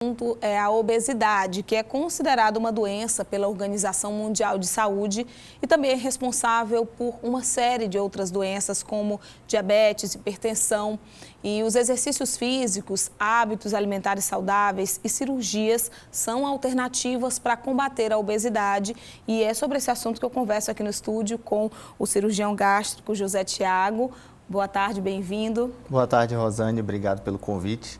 Assunto é a obesidade, que é considerada uma doença pela Organização Mundial de Saúde e também é responsável por uma série de outras doenças como diabetes, hipertensão. E os exercícios físicos, hábitos alimentares saudáveis e cirurgias são alternativas para combater a obesidade. E é sobre esse assunto que eu converso aqui no estúdio com o cirurgião gástrico José Thiago. Boa tarde, bem-vindo. Boa tarde, Rosane. Obrigado pelo convite.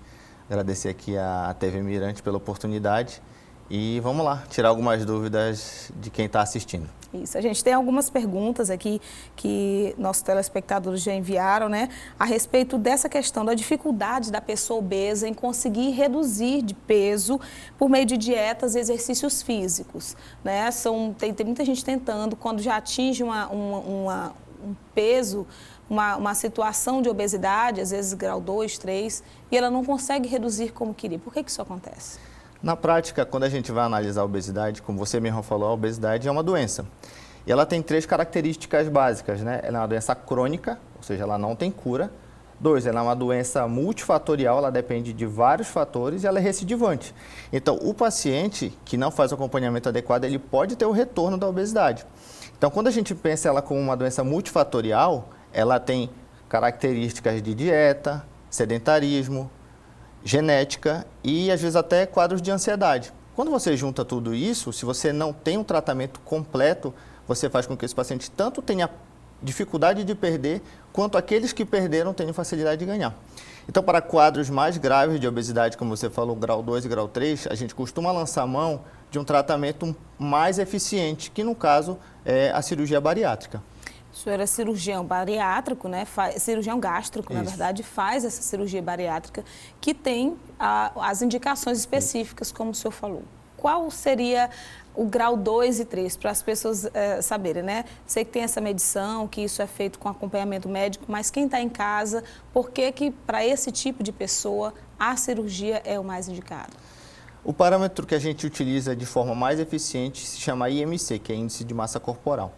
Agradecer aqui a TV Mirante pela oportunidade e vamos lá, tirar algumas dúvidas de quem está assistindo. Isso, a gente tem algumas perguntas aqui que nossos telespectadores já enviaram, né? A respeito dessa questão da dificuldade da pessoa obesa em conseguir reduzir de peso por meio de dietas e exercícios físicos, né? Tem muita gente tentando, quando já atinge um peso, uma situação de obesidade, às vezes grau 2, 3, e ela não consegue reduzir como queria. Por que isso acontece? Na prática, quando a gente vai analisar a obesidade, como você mesmo falou, a obesidade é uma doença. E ela tem 3 características básicas, né? Ela é uma doença crônica, ou seja, ela não tem cura. 2, ela é uma doença multifatorial, ela depende de vários fatores e ela é recidivante. Então, o paciente que não faz o acompanhamento adequado, ele pode ter o retorno da obesidade. Então, quando a gente pensa ela como uma doença multifatorial, ela tem características de dieta, sedentarismo, genética e, às vezes, até quadros de ansiedade. Quando você junta tudo isso, se você não tem um tratamento completo, você faz com que esse paciente tanto tenha dificuldade de perder, quanto aqueles que perderam tenham facilidade de ganhar. Então, para quadros mais graves de obesidade, como você falou, grau 2 e grau 3, a gente costuma lançar mão de um tratamento mais eficiente, que no caso é a cirurgia bariátrica. O senhor é cirurgião bariátrico, né? Cirurgião gástrico, na verdade, faz essa cirurgia bariátrica que tem as indicações específicas, como o senhor falou. Qual seria o grau 2 e 3, para as pessoas saberem, né? Sei que tem essa medição, que isso é feito com acompanhamento médico, mas quem está em casa, por que para esse tipo de pessoa a cirurgia é o mais indicado? O parâmetro que a gente utiliza de forma mais eficiente se chama IMC, que é Índice de Massa Corporal.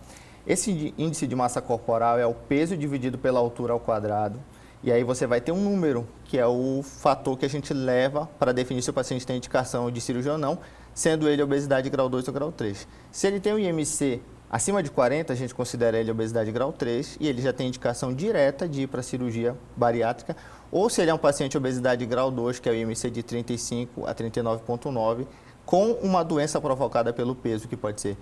Esse índice de massa corporal é o peso dividido pela altura ao quadrado, e aí você vai ter um número, que é o fator que a gente leva para definir se o paciente tem indicação de cirurgia ou não, sendo ele obesidade grau 2 ou grau 3. Se ele tem um IMC acima de 40, a gente considera ele obesidade grau 3 e ele já tem indicação direta de ir para a cirurgia bariátrica, ou se ele é um paciente obesidade grau 2, que é o IMC de 35 a 39,9, com uma doença provocada pelo peso, que pode ser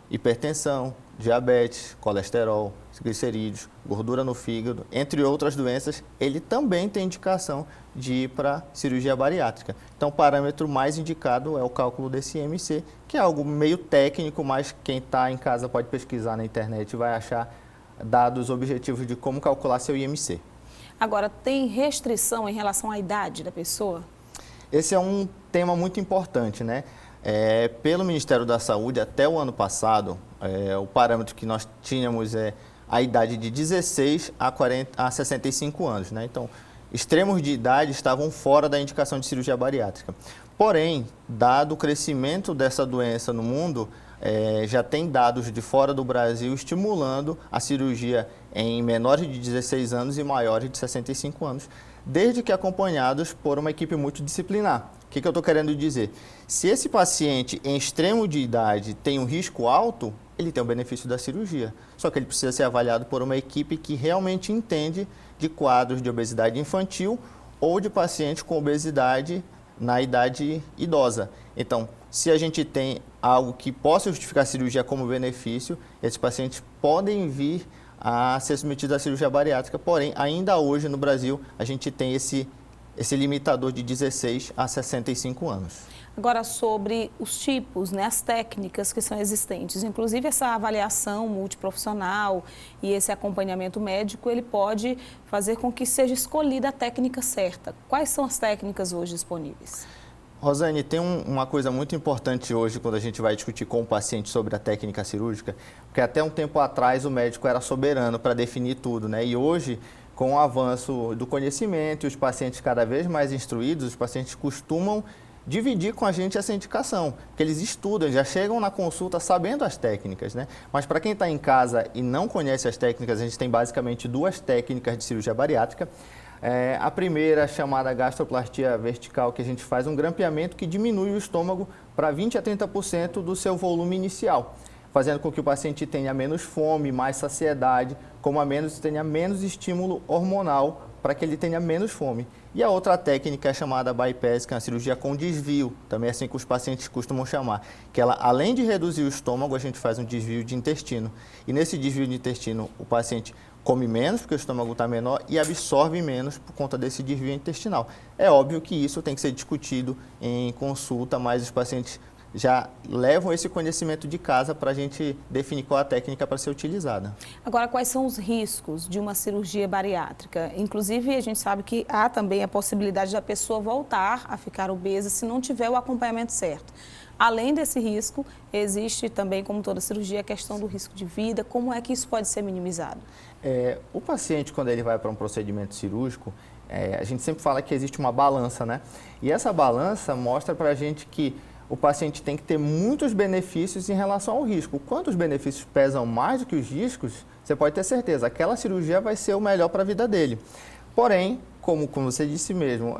hipertensão, diabetes, colesterol, glicerídeos, gordura no fígado, entre outras doenças, ele também tem indicação de ir para cirurgia bariátrica. Então, o parâmetro mais indicado é o cálculo desse IMC, que é algo meio técnico, mas quem está em casa pode pesquisar na internet e vai achar dados objetivos de como calcular seu IMC. Agora, tem restrição em relação à idade da pessoa? Esse é um tema muito importante, né? Pelo Ministério da Saúde, até o ano passado, o parâmetro que nós tínhamos é a idade de 16 a 65 anos. Né? Então, extremos de idade estavam fora da indicação de cirurgia bariátrica. Porém, dado o crescimento dessa doença no mundo, já tem dados de fora do Brasil estimulando a cirurgia em menores de 16 anos e maiores de 65 anos, desde que acompanhados por uma equipe multidisciplinar. O que eu estou querendo dizer? Se esse paciente em extremo de idade tem um risco alto, ele tem o benefício da cirurgia. Só que ele precisa ser avaliado por uma equipe que realmente entende de quadros de obesidade infantil ou de pacientes com obesidade na idade idosa. Então, se a gente tem algo que possa justificar a cirurgia como benefício, esses pacientes podem vir a ser submetidos à cirurgia bariátrica. Porém, ainda hoje no Brasil, a gente tem esse limitador de 16 a 65 anos. Agora, sobre os tipos, né, as técnicas que são existentes, inclusive essa avaliação multiprofissional e esse acompanhamento médico, ele pode fazer com que seja escolhida a técnica certa. Quais são as técnicas hoje disponíveis? Rosane, tem uma coisa muito importante hoje quando a gente vai discutir com o paciente sobre a técnica cirúrgica, porque até um tempo atrás o médico era soberano para definir tudo, né? E hoje, com o avanço do conhecimento e os pacientes cada vez mais instruídos, os pacientes costumam dividir com a gente essa indicação, que eles estudam, já chegam na consulta sabendo as técnicas, né? Mas para quem está em casa e não conhece as técnicas, a gente tem basicamente 2 técnicas de cirurgia bariátrica. A primeira, chamada gastroplastia vertical, que a gente faz um grampeamento que diminui o estômago para 20 a 30% do seu volume inicial, fazendo com que o paciente tenha menos fome, mais saciedade, tenha menos estímulo hormonal para que ele tenha menos fome. E a outra técnica é chamada bypass, que é uma cirurgia com desvio, também é assim que os pacientes costumam chamar, que ela, além de reduzir o estômago, a gente faz um desvio de intestino. E nesse desvio de intestino, o paciente come menos, porque o estômago está menor, e absorve menos por conta desse desvio intestinal. É óbvio que isso tem que ser discutido em consulta, mas os pacientes já levam esse conhecimento de casa para a gente definir qual a técnica para ser utilizada. Agora, quais são os riscos de uma cirurgia bariátrica? Inclusive, a gente sabe que há também a possibilidade da pessoa voltar a ficar obesa se não tiver o acompanhamento certo. Além desse risco, existe também, como toda cirurgia, a questão do risco de vida. Como é que isso pode ser minimizado? O paciente, quando ele vai para um procedimento cirúrgico, a gente sempre fala que existe uma balança, né? E essa balança mostra para a gente que o paciente tem que ter muitos benefícios em relação ao risco. Quando os benefícios pesam mais do que os riscos, você pode ter certeza, aquela cirurgia vai ser o melhor para a vida dele. Porém, como você disse mesmo,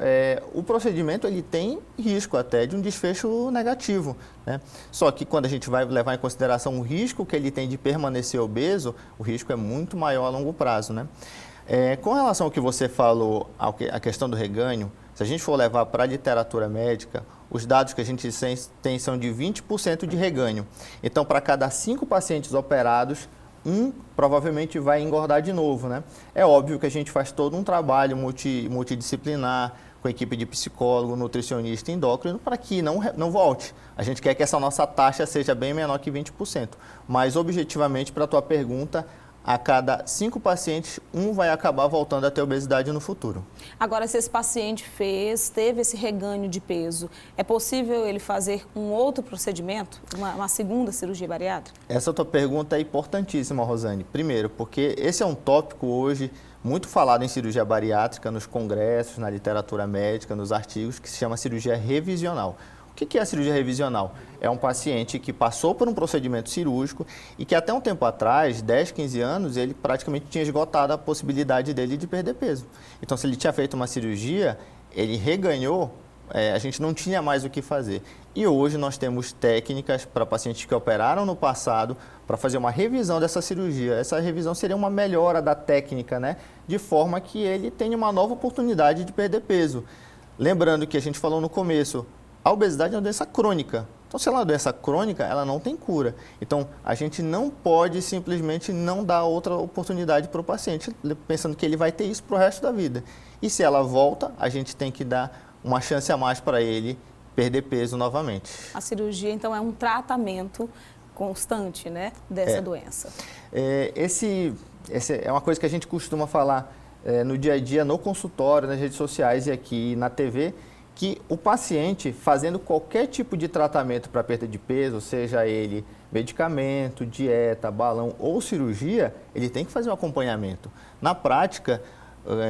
o procedimento ele tem risco até de um desfecho negativo, né? Só que quando a gente vai levar em consideração o risco que ele tem de permanecer obeso, o risco é muito maior a longo prazo, né? Com relação ao que você falou, a questão do reganho, se a gente for levar para a literatura médica, os dados que a gente tem são de 20% de reganho. Então, para cada 5 pacientes operados, provavelmente vai engordar de novo, né? É óbvio que a gente faz todo um trabalho multidisciplinar, com a equipe de psicólogo, nutricionista e endócrino, para que não volte. A gente quer que essa nossa taxa seja bem menor que 20%. Mas, objetivamente, para a tua pergunta, a cada 5 pacientes, vai acabar voltando a ter obesidade no futuro. Agora, se esse paciente teve esse reganho de peso, é possível ele fazer um outro procedimento, uma segunda cirurgia bariátrica? Essa tua pergunta é importantíssima, Rosane. Primeiro, porque esse é um tópico hoje muito falado em cirurgia bariátrica, nos congressos, na literatura médica, nos artigos, que se chama cirurgia revisional. O que é a cirurgia revisional? É um paciente que passou por um procedimento cirúrgico e que até um tempo atrás, 10, 15 anos, ele praticamente tinha esgotado a possibilidade dele de perder peso. Então, se ele tinha feito uma cirurgia, ele reganhou, a gente não tinha mais o que fazer. E hoje nós temos técnicas para pacientes que operaram no passado para fazer uma revisão dessa cirurgia. Essa revisão seria uma melhora da técnica, né? De forma que ele tenha uma nova oportunidade de perder peso. Lembrando que a gente falou no começo, a obesidade é uma doença crônica. Então, se ela é uma doença crônica, ela não tem cura. Então, a gente não pode simplesmente não dar outra oportunidade para o paciente, pensando que ele vai ter isso para o resto da vida. E se ela volta, a gente tem que dar uma chance a mais para ele perder peso novamente. A cirurgia, então, é um tratamento constante, né, dessa doença. É uma coisa que a gente costuma falar no dia a dia, no consultório, nas redes sociais e aqui na TV, que o paciente, fazendo qualquer tipo de tratamento para perda de peso, seja ele medicamento, dieta, balão ou cirurgia, ele tem que fazer um acompanhamento. Na prática,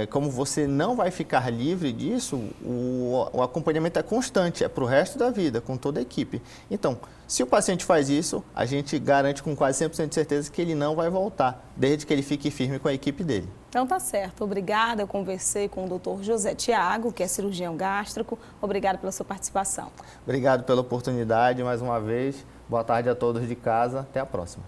como você não vai ficar livre disso, o acompanhamento é constante, é para o resto da vida, com toda a equipe. Então, se o paciente faz isso, a gente garante com quase 100% de certeza que ele não vai voltar, desde que ele fique firme com a equipe dele. Então tá certo, obrigada. Eu conversei com o Dr. José Tiago, que é cirurgião gástrico. Obrigado pela sua participação. Obrigado pela oportunidade mais uma vez. Boa tarde a todos de casa. Até a próxima.